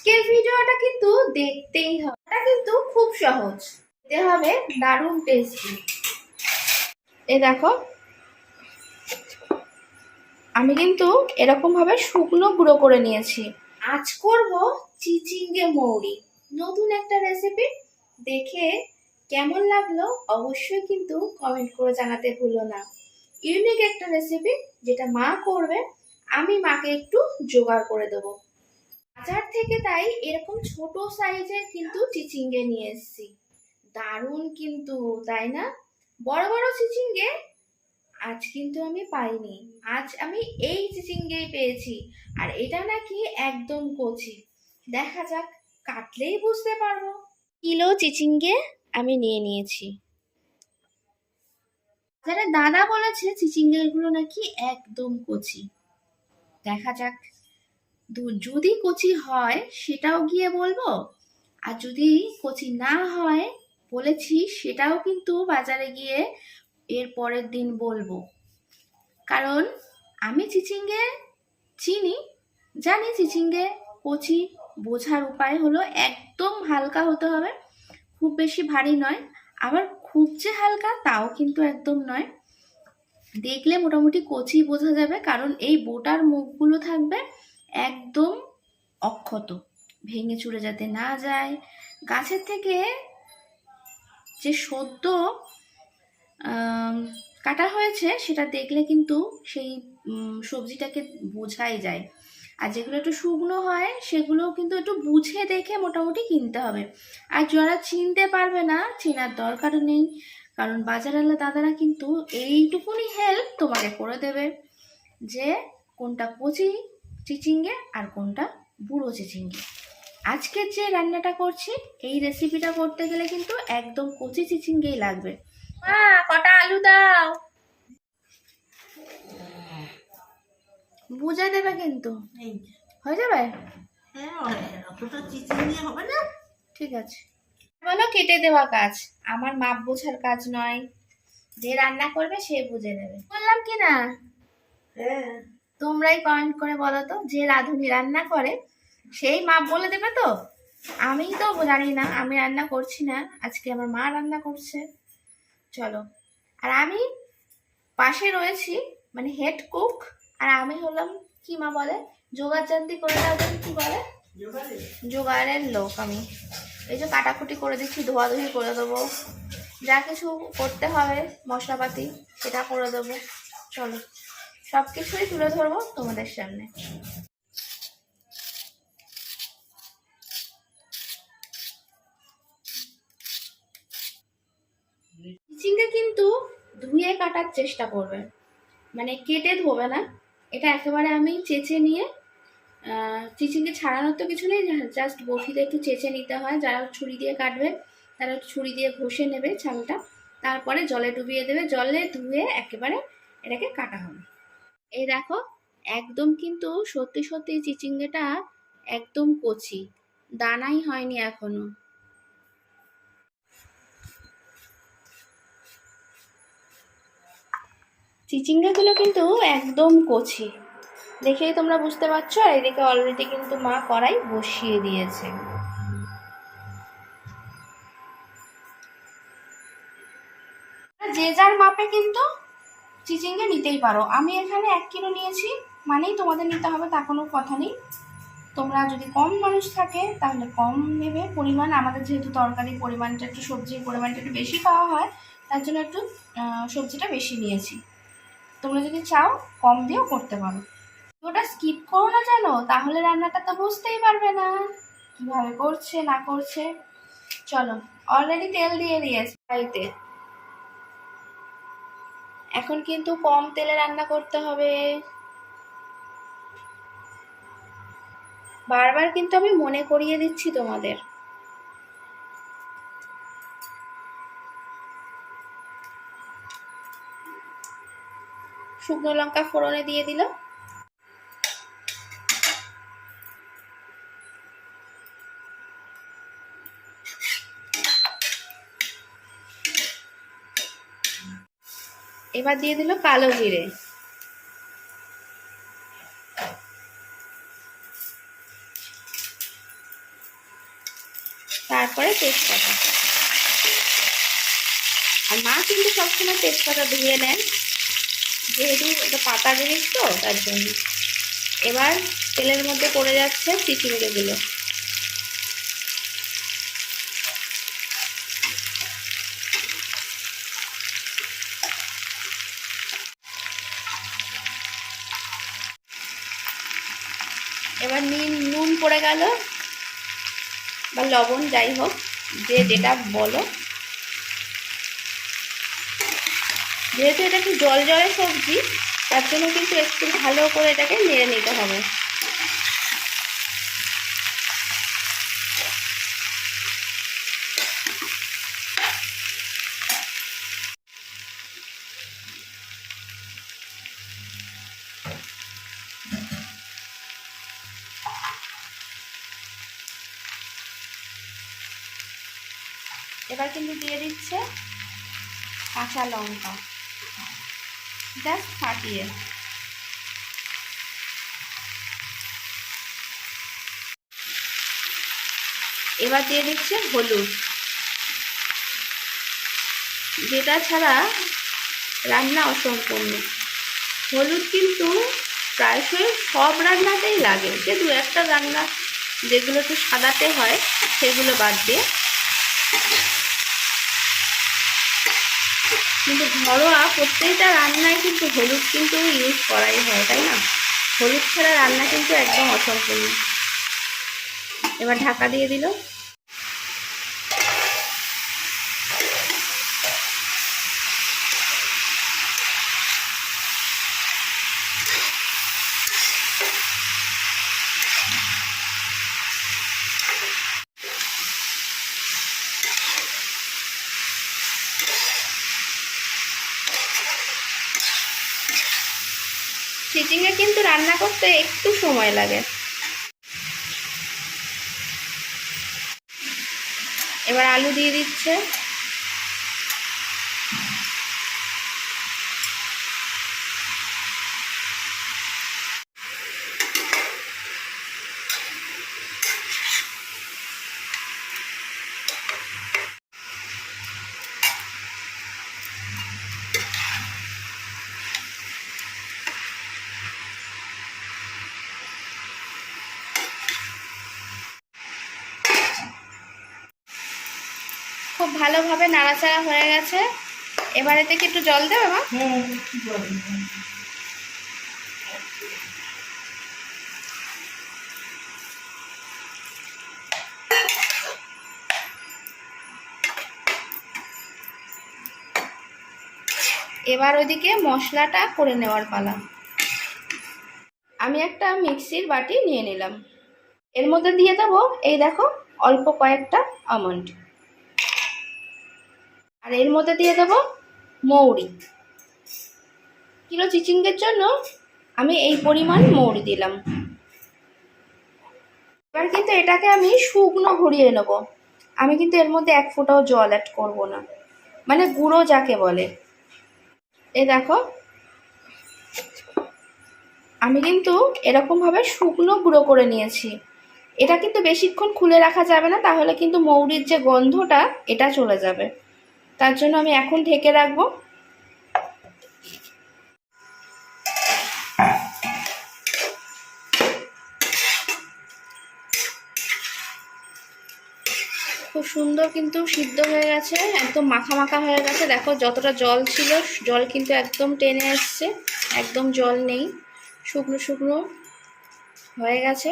আজকের ভিডিওটা কিন্তু দেখতেই হবে, এটা কিন্তু খুব সহজ, খেতে হবে দারুণ টেস্টি। এই দেখো, আমি কিন্তু এরকম ভাবে শুকনো গুঁড়ো করে নিয়েছি। আজ করব চিচিঙ্গে মৌরি, নতুন একটা রেসিপি। দেখে কেমন লাগলো অবশ্যই কিন্তু কমেন্ট করে জানাতে ভুলো না। ইউনিক একটা রেসিপি, যেটা মা করবে, আমি মাকে একটু জোগাড় করে দেবো বাজার থেকে। তাই এরকম ছোট সাইজের কিন্তু চিচিঙ্গে নিয়ে এসেছি। দারুণ কিন্তু, তাই না? বড় বড় চিচিঙ্গে আজ কিন্তু আমি পাইনি। আজ আমি এই চিচিঙ্গেই পেয়েছি, আর এটা নাকি একদম কচি। দেখা যাক, কাটলেই বুঝতে পারবো। কিলো চিচিঙ্গে আমি নিয়ে নিয়েছি। যারা দাদা বলেছে চিচিঙ্গে এগুলো নাকি একদম কচি। দেখা যাক, যদি কচি হয় সেটাও গিয়ে বলবো, আর যদি কচি না হয় বলেছি সেটাও কিন্তু বাজারে গিয়ে এর পরের দিন বলবো। কারণ আমি চিচিঙ্গে চিনি, জানি চিচিঙ্গে কচি। বোঝার উপায় হলো একদম হালকা হতে হবে, খুব বেশি ভারী নয়, আবার খুব যে হালকা তাও কিন্তু একদম নয়। দেখলে মোটামুটি কচি বোঝা যাবে, কারণ এই বোটার মুখগুলো থাকবে একদম অক্ষত, ভেঙে চুরে যাতে না যায়। গাছের থেকে যে সদ্য কাটা হয়েছে সেটা দেখলে কিন্তু সেই সবজিটাকে বোঝাই যায়। আর যেগুলো একটু শুকনো হয় সেগুলো কিন্তু একটু বুঝে দেখে মোটামুটি কিনতে হবে। আর যারা চিনতে পারবে না, চেনার দরকার নেই, কারণ বাজারওয়ালা দাদারা কিন্তু এইটুকুনি হেল্প তোমাকে করে দেবে, যে কোনটা কচি চিচিঙ্গে আর কোনটা বুড়ো চিচিঙ্গে। আজকের যে রান্নাটা করছি, এই রেসিপিটা করতে গেলে কিন্তু একদম কচি চিচিঙ্গেই লাগবে। কটা আলু দাও, বুঝে দেবে কিন্তু। হয়ে যাবে? হবে না? ঠিক আছে, বলো কেটে দেওয়া কাজ, আমার মাপ বোঝার কাজ নয়। যে রান্না করবে সে বুঝে নেবে, বললাম কি না? তোমরাই কমেন্ট করে বলো তো, যে রাঁধুনি রান্না করে সেই মাপ বলে দেবে তো। আমি তো জানি না, আমি রান্না করছি না, আজকে আমার মা রান্না করছে। চলো, আর আমি পাশে রয়েছি, মানে হেড কুক, আর আমি হলাম কি মা বলে, জোগাড় জান্তি করে দাও, কি বলে, জোগাড়ের লোক আমি। এই যে কাটাকুটি করে দিচ্ছি, ধোয়াধুয়ি করে দেবো, যা কিছু করতে হবে মশলাপাতি সেটা করে দেবো। চলো, সব কিছুই তুলে ধরবো তোমাদের সামনে। চিচিঙ্গা কিন্তু ধুয়ে কাটার চেষ্টা করবে, মানে কেটে ধোবে না। এটা একেবারে আমি চেঁচে নিয়ে, চিচিঙ্গে ছাড়ানোর তো কিছু নেই, জাস্ট বটিতে একটু চেঁচে নিতে হয়। যারা ছুরি দিয়ে কাটবে তারা ছুরি দিয়ে ঘষে নেবে ছালটা, তারপরে জলে ডুবিয়ে দেবে, জলে ধুয়ে একেবারে এটাকে কাটা হবে। এই দেখো, একদম কিন্তু সত্যি সত্যি চিচিঙ্গেটা একদম কচি, দানাই হয়নি এখনো। চিচিঙ্গাগুলো কিন্তু একদম কচি, দেখেই তোমরা বুঝতে পারছো। আর এদিকে অলরেডি কিন্তু মা কড়াই বসিয়ে দিয়েছে। যে যার মাপে কিন্তু চিচিঙ্গে নিতেই পারো। আমি এখানে 1 কিলো নিয়েছি, মানেই তোমাদের নিতে হবে তা কোনো কথা নেই। তোমরা যদি কম মানুষ থাকে তাহলে কম নেবে পরিমাণ। আমাদের যেহেতু তরকারি পরিমাণটা একটু, সবজির পরিমাণটা একটু বেশি খাওয়া হয়, তার জন্য একটু সবজিটা বেশি নিয়েছি। তোমরা যদি চাও কম দিয়েও করতে পারো। ওটা স্কিপ করো না জানো, তাহলে রান্নাটা তো বুঝতেই পারবে না কিভাবে করছে না করছে। চলো, অলরেডি তেল দিয়ে দিয়েছি কড়াইতে, এখন কিন্তু কম তেলে রান্না করতে হবে। বারবার কিন্তু আমি মনে করিয়ে দিচ্ছি তোমাদের। শুকনো লঙ্কা ফোড়নে দিয়ে দিল, এবার দিয়ে দিল কালো জিরে, তারপরে তেজপাতা। আর মা কিন্তু সবসময় তেজপাতা ধুয়ে নেন, যেহেতু এটা পাতা জিনিস তো তার জন্য। এবার তেলের মধ্যে পড়ে যাচ্ছে চিচিঙ্গেগুলো। এবার নুন পড়ে গেল বা লবণ, যাই হোক যে যেটা বলো। যেহেতু এটা একটু জল জলে সবজি, তার জন্য কিন্তু একটু ভালো করে এটাকে নেড়ে নিতে হবে। এবার কিন্তু দিয়ে দিচ্ছে কাঁচা লঙ্কা, জাস্ট ফাটিয়ে। এবার দিয়ে দিচ্ছে হলুদ, যেটা ছাড়া রান্না অসম্পূর্ণ। হলুদ কিন্তু প্রায়শই সব রান্নাতেই লাগে, যে দু একটা রান্না যেগুলো একটু সাদাতে হয় সেগুলো বাদ দিয়ে। কিন্তু ঘরোয়া প্রত্যেকটা রান্নায় কিন্তু হলুদ কিন্তু ইউজ করাই হয়, তাই না? হলুদ ছাড়া রান্না কিন্তু একদম অসম্পূর্ণ। এবার ঢাকা দিয়ে দিল। চিচিঙ্গা কিন্তু রান্না করতে একটু সময় লাগে। এবার আলু দিয়ে দিচ্ছে। খুব ভালোভাবে নাড়াচাড়া হয়ে গেছে। এবার এতে কি একটু জল দেবে মা? এবার ওইদিকে মশলাটা করে নেওয়ার পালা। আমি একটা মিক্সির বাটি নিয়ে নিলাম। এর মধ্যে দিয়ে দেবো, এই দেখো, অল্প কয়েকটা আমন্ড। আর এর মধ্যে দিয়ে দেবো মৌরি। কিলো চিচিঙ্গের জন্য আমি এই পরিমাণ মৌরি দিলাম। এবার কিন্তু এটাকে আমি শুকনো ঘুরিয়ে নেব। আমি কিন্তু এর মধ্যে এক ফোঁটাও জল অ্যাড করব না, মানে গুঁড়ো যাকে বলে। এই দেখো, আমি কিন্তু এরকমভাবে শুকনো গুঁড়ো করে নিয়েছি। এটা কিন্তু বেশিক্ষণ খুলে রাখা যাবে না, তাহলে কিন্তু মৌরির যে গন্ধটা এটা চলে যাবে। তার জন্য আমি এখন ঢেকে রাখবো। খুব সুন্দর কিন্তু সিদ্ধ হয়ে গেছে, একদম মাখা মাখা হয়ে গেছে। দেখো যতটা জল ছিল, জল কিন্তু একদম টেনে এসছে, একদম জল নেই, শুকনো শুকনো হয়ে গেছে।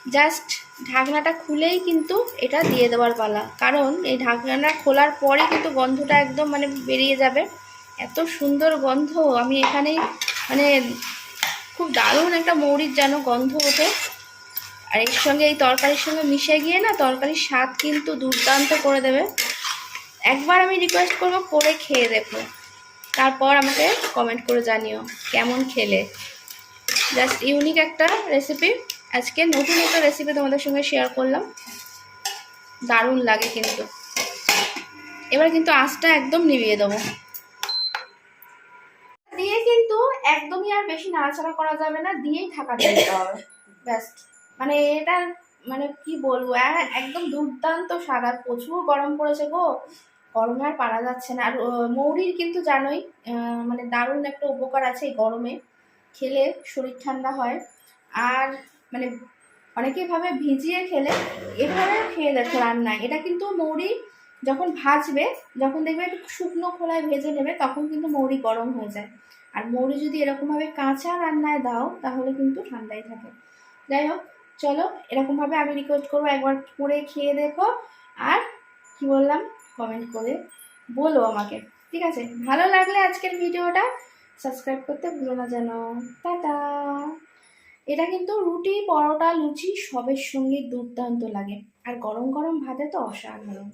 জাস্ট ঢাকনাটা খুলেই কিন্তু এটা দিয়ে দেওয়ার পালা, কারণ এই ঢাকনাটা খোলার পরে কিন্তু গন্ধটা একদম মানে বেরিয়ে যাবে। এত সুন্দর গন্ধ, আমি এখানেই মানে খুব দারুণ একটা মৌরির যেন গন্ধ ওঠে। আর এর সঙ্গে এই তরকারির সঙ্গে মিশে গিয়ে না, তরকারির স্বাদ কিন্তু দুর্দান্ত করে দেবে। একবার আমি রিকোয়েস্ট করবো করে খেয়ে দেখো, তারপর আমাকে কমেন্ট করে জানিও কেমন খেলে। জাস্ট ইউনিক একটা রেসিপি, আজকে নতুন একটা রেসিপি তোমাদের সঙ্গে শেয়ার করলাম, দারুণ লাগে কিন্তু। এবার কিন্তু আঁচটা একদম নিভিয়ে দেবো দিয়ে কিন্তু একদমই আর বেশি নাড়াচাড়া করা যাবে না, দিয়েই ঢাকা দিয়ে দিতে হবে ব্যাস। মানে এটা মানে কি বলবো, একদম দুর্দান্ত স্বাদ। আর প্রচুর গরম পড়েছে গো, গরমে আর পারা যাচ্ছে না। আর মৌরির কিন্তু জানোই মানে দারুণ একটা উপকার আছে এই গরমে, খেলে শরীর ঠান্ডা হয়। আর মানে অনেকেই ভাবে ভিজিয়ে খেলে, এভাবে খেয়ে দেখো রান্নায়। এটা কিন্তু মৌরি যখন ভাজবে, যখন দেখবে একটু শুকনো খোলায় ভেজে নেবে, তখন কিন্তু মৌরি গরম হয়ে যায়। আর মৌরি যদি এরকমভাবে কাঁচা রান্নায় দাও তাহলে কিন্তু ঠান্ডাই থাকে। যাই হোক, চলো এরকমভাবে আমি রিকোয়েস্ট করবো একবার করে খেয়ে দেখো, আর কি বললাম কমেন্ট করে বলো আমাকে, ঠিক আছে? ভালো লাগলে আজকের ভিডিওটা সাবস্ক্রাইব করতে ভুলো না যেন। টাটা। এটা কিন্তু রুটি, পরোটা, লুচি সবের সঙ্গে দুর্দান্ত লাগে, আর গরম গরম ভাতে তো অসাধারণ।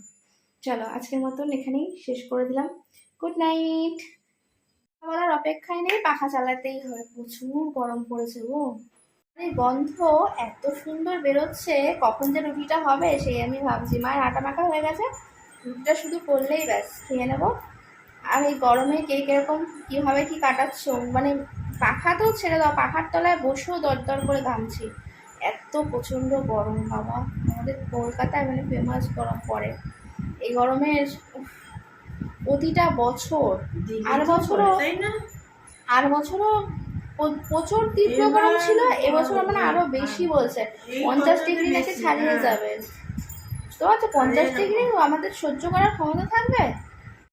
চলো আজকের মতন এখানেই শেষ করে দিলাম। Good night. বলার অপেক্ষায় নেই, পাখা চালাতেই হবে, প্রচুর গরম পড়েছে গো। গন্ধ এত সুন্দর বেরোচ্ছে, কখন যে রুটিটা হবে সেই আমি ভাবছি। মায়ের আটা মাখা হয়ে গেছে, রুটিটা শুধু করলেই ব্যাস খেয়ে নেবো। আর এই গরমে কে কিরকম কীভাবে কি কাটাচ্ছ, মানে পাখা তো ছেড়ে দাও, পাখার তলায় বসেও দরদর করে ঘামছি, এত প্রচণ্ড গরম বাবা। আমাদের কলকাতায় মানে ফেমাস গরম পড়ে এই গরমে প্রতিটা বছর। আর বছরও প্রচুর তীব্র গরম ছিল, এবছর মানে আরো বেশি বলছে, 50 ডিগ্রি নাকি ছাড়িয়ে যাবে। তো আচ্ছা 50 ডিগ্রি আমাদের সহ্য করার ক্ষমতা থাকবে?